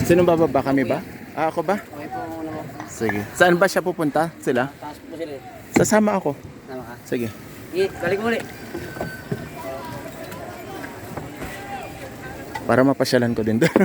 Sino bababa, kami ba? Ah, ako ba? Okay po muna mo. Sige. Saan ba siya pupunta? Sila? Taas po sila eh. Sasama ako. Tama ka. Sige. Balik mo ulit. Para mapasyalan ko din doon.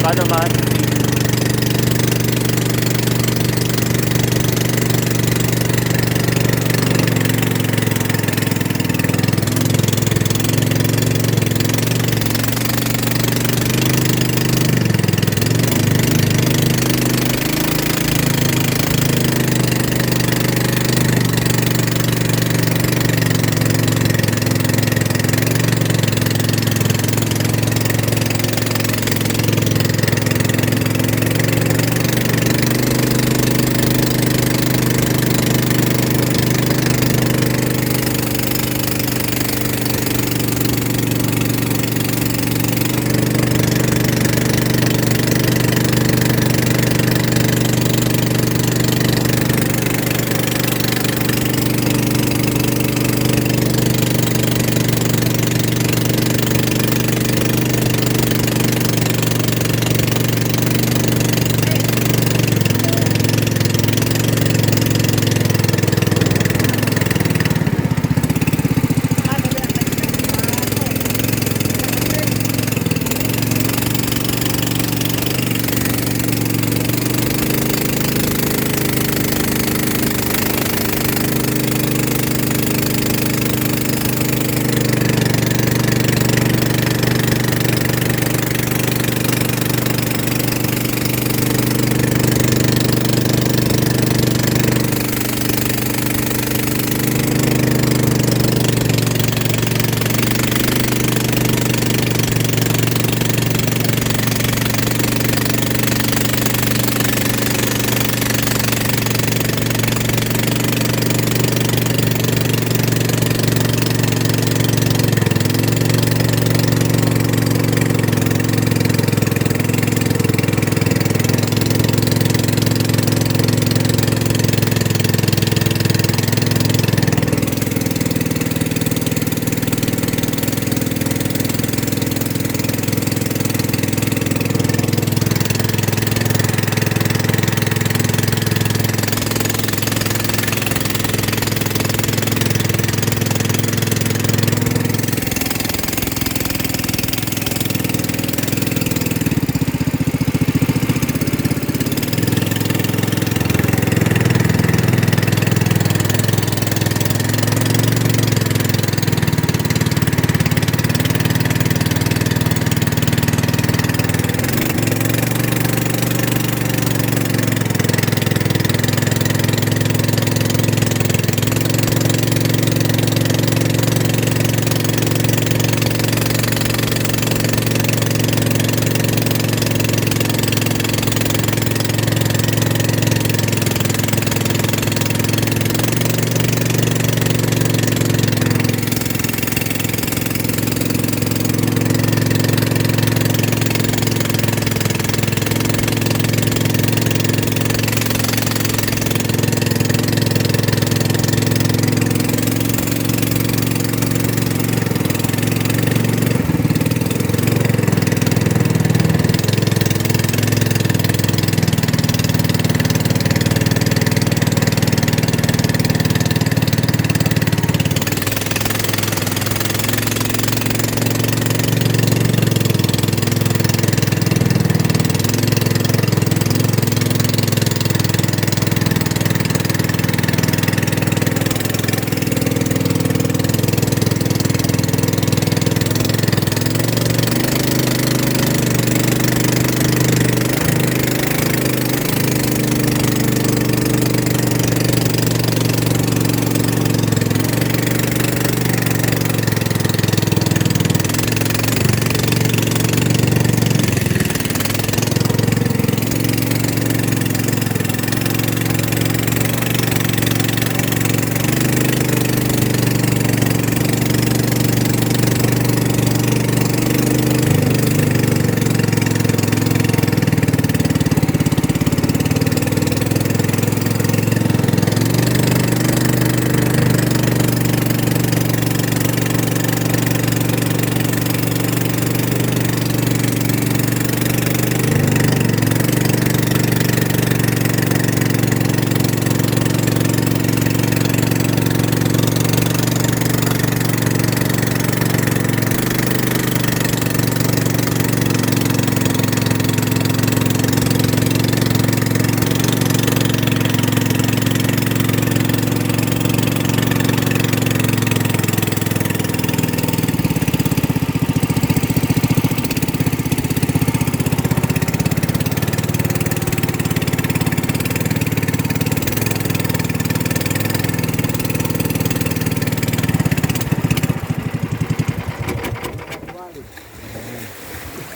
Ka naman.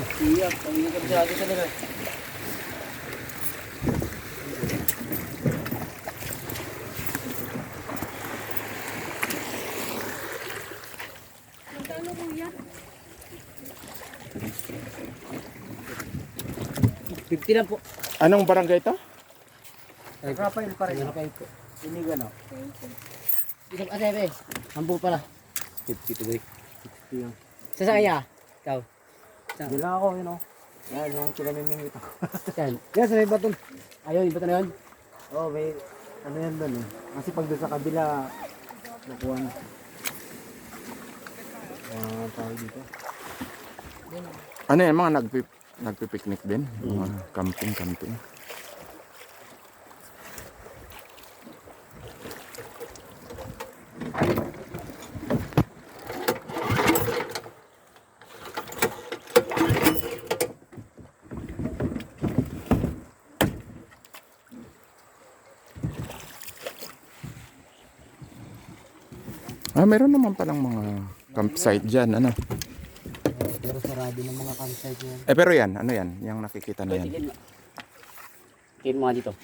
Iya, pag-inig ka sa akin talaga. Magkano kuya? 50 lang po. Anong barangay to? Rafael pa rin. Rafael po. Inigo na. Thank you. Isang asebe. Hambo pala. 50 to boy. 50 yan. Sa saya? Ikaw? Diyan lang ako, yun o. Yan, yung kinamimingit ako. Yan. Yan, sa may baton. Ayun, yung baton na yun? Oo, may ano yan doon eh. Kasi pag doon sa kabila, nakuha na. Tawag dito. Ano yan, mga nagpipiknik din? Mga camping. Meron naman palang mga campsite dyan, ano? Pero sarado ng mga campsite yan. Pero yan, ano yan? Yung nakikita na yan. Tigil mo nga dito.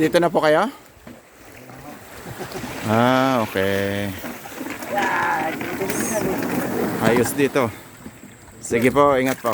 Dito na po kayo? Okay. Ayos dito. Sige po, ingat po.